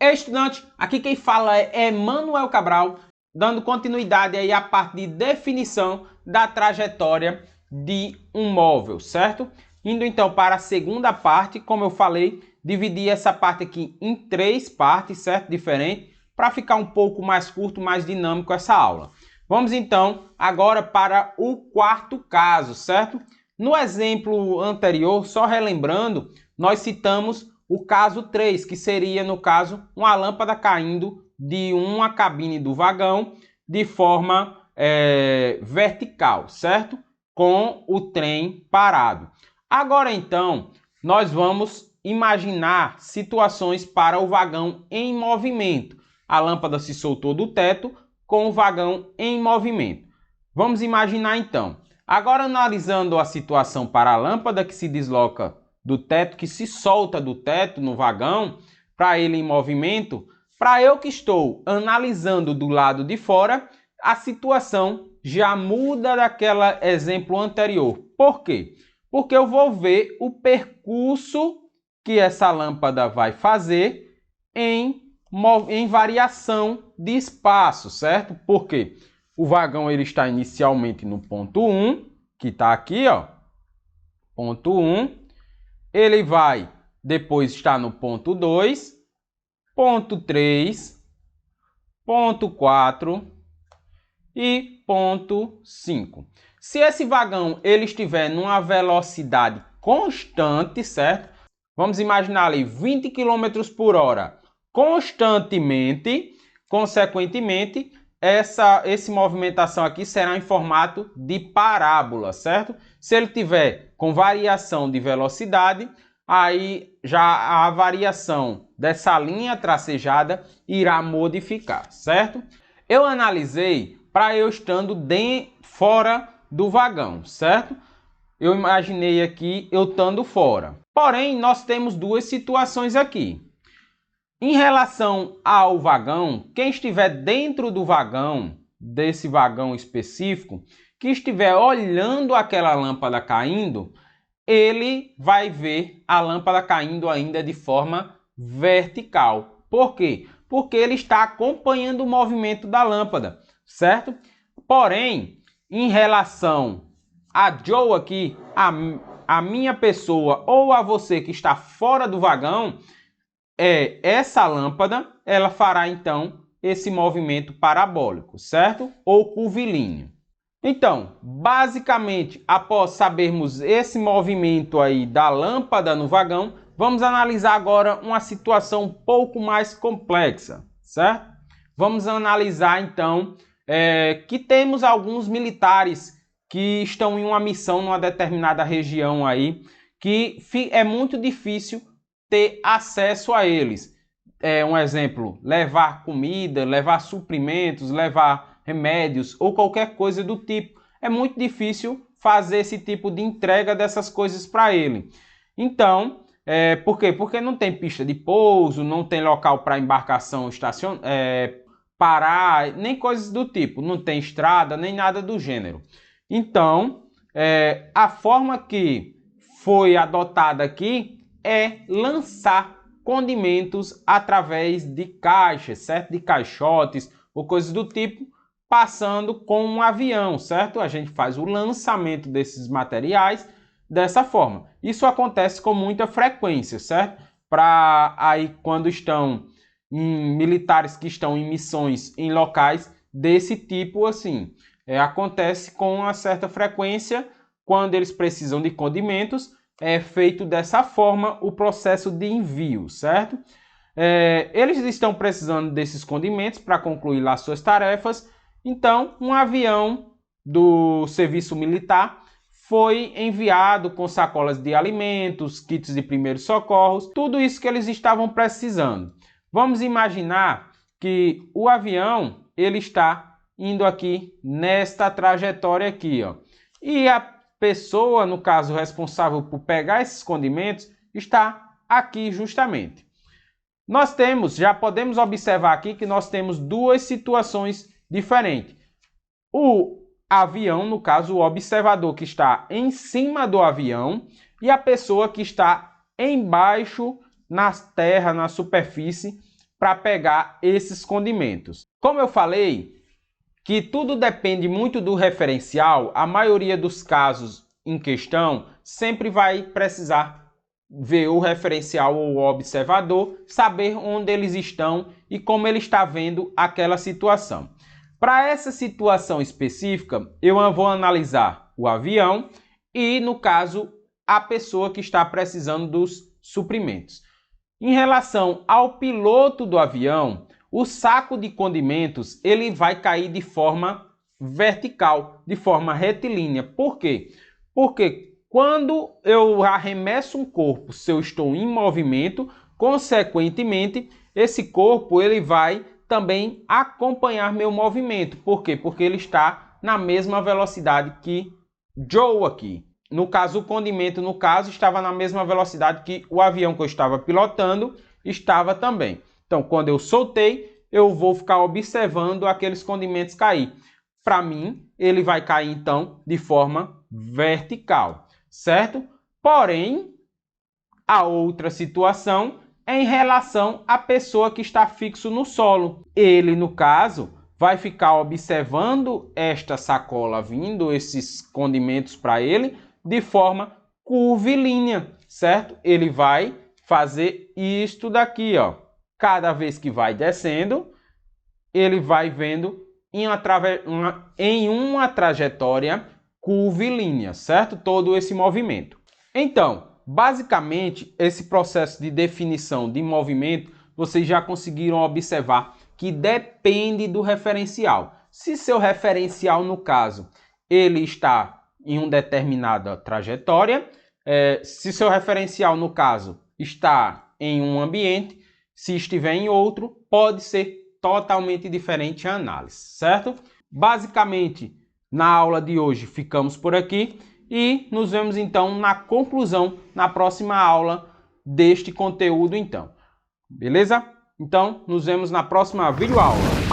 Ei, estudante, aqui quem fala é Manuel Cabral, dando continuidade aí à parte de definição da trajetória de um móvel, certo? Indo então para a segunda parte, como eu falei, dividi essa parte aqui em três partes, certo? Diferente, para ficar um pouco mais curto, mais dinâmico essa aula. Vamos então agora para o quarto caso, certo? No exemplo anterior, só relembrando, nós citamos o caso 3, que seria, no caso, uma lâmpada caindo de uma cabine do vagão de forma vertical, certo? Com o trem parado. Agora, então, nós vamos imaginar situações para o vagão em movimento. A lâmpada se soltou do teto com o vagão em movimento. Vamos imaginar, então. Agora, analisando a situação para a lâmpada que se desloca do teto, que se solta do teto no vagão, para ele em movimento, para eu que estou analisando do lado de fora, a situação já muda daquele exemplo anterior. Por quê? Porque eu vou ver o percurso que essa lâmpada vai fazer em variação de espaço, certo? Por quê? O vagão ele está inicialmente no ponto 1, que está aqui, ó, ponto 1. Ele vai depois estar no ponto 2, ponto 3, ponto 4 e ponto 5. Se esse vagão ele estiver numa velocidade constante, certo? Vamos imaginar ali 20 km por hora constantemente, consequentemente, essa movimentação aqui será em formato de parábola, certo? Se ele tiver com variação de velocidade, aí já a variação dessa linha tracejada irá modificar, certo? Eu analisei para eu estando fora do vagão, certo? Eu imaginei aqui eu estando fora. Porém, nós temos duas situações aqui. Em relação ao vagão, quem estiver dentro do vagão, desse vagão específico, que estiver olhando aquela lâmpada caindo, ele vai ver a lâmpada caindo ainda de forma vertical. Por quê? Porque ele está acompanhando o movimento da lâmpada, certo? Porém, em relação a Joe aqui, a minha pessoa ou a você que está fora do vagão, essa lâmpada, ela fará então esse movimento parabólico, certo? Ou curvilíneo. Então, basicamente, após sabermos esse movimento aí da lâmpada no vagão, vamos analisar agora uma situação um pouco mais complexa, certo? Vamos analisar então que temos alguns militares que estão em uma missão numa determinada região aí, que é muito difícil ter acesso a eles. Um exemplo, levar comida, levar suprimentos, levar remédios ou qualquer coisa do tipo. É muito difícil fazer esse tipo de entrega dessas coisas para ele. Então, por quê? Porque não tem pista de pouso, não tem local para embarcação parar, nem coisas do tipo. Não tem estrada, nem nada do gênero. Então, a forma que foi adotada aqui é lançar condimentos através de caixas, certo? De caixotes ou coisas do tipo, passando com um avião, certo? A gente faz o lançamento desses materiais dessa forma. Isso acontece com muita frequência, certo? Para aí quando estão militares que estão em missões em locais desse tipo assim. Acontece com uma certa frequência quando eles precisam de condimentos. É feito dessa forma o processo de envio, certo? Eles estão precisando desses condimentos para concluir lá suas tarefas. Então, um avião do serviço militar foi enviado com sacolas de alimentos, kits de primeiros socorros, tudo isso que eles estavam precisando. Vamos imaginar que o avião ele está indo aqui nesta trajetória aqui, ó. E a pessoa, no caso responsável por pegar esses condimentos, está aqui justamente. Já podemos observar aqui que nós temos duas situações diferentes. O avião, no caso, o observador que está em cima do avião e a pessoa que está embaixo, na terra, na superfície, para pegar esses condimentos. Como eu falei, que tudo depende muito do referencial, a maioria dos casos em questão sempre vai precisar ver o referencial ou o observador, saber onde eles estão e como ele está vendo aquela situação. Para essa situação específica, eu vou analisar o avião e, no caso, a pessoa que está precisando dos suprimentos. Em relação ao piloto do avião, o saco de condimentos ele vai cair de forma vertical, de forma retilínea. Por quê? Porque quando eu arremesso um corpo, se eu estou em movimento, consequentemente, esse corpo ele vai também acompanhar meu movimento. Por quê? Porque ele está na mesma velocidade que Joe aqui. No caso, o condimento, estava na mesma velocidade que o avião que eu estava pilotando estava também. Então, quando eu soltei, eu vou ficar observando aqueles condimentos cair. Para mim, ele vai cair, então, de forma vertical, certo? Porém, a outra situação é em relação à pessoa que está fixo no solo. Ele, no caso, vai ficar observando esta sacola vindo, esses condimentos para ele, de forma curvilínea, certo? Ele vai fazer isto daqui, ó. Cada vez que vai descendo, ele vai vendo em uma trajetória curvilínea, certo? Todo esse movimento. Então, basicamente, esse processo de definição de movimento, vocês já conseguiram observar que depende do referencial. Se seu referencial, no caso, ele está em uma determinada trajetória, se seu referencial, no caso, está em um ambiente, se estiver em outro, pode ser totalmente diferente a análise, certo? Basicamente, na aula de hoje ficamos por aqui e nos vemos então na conclusão, na próxima aula deste conteúdo então. Beleza? Então, nos vemos na próxima videoaula.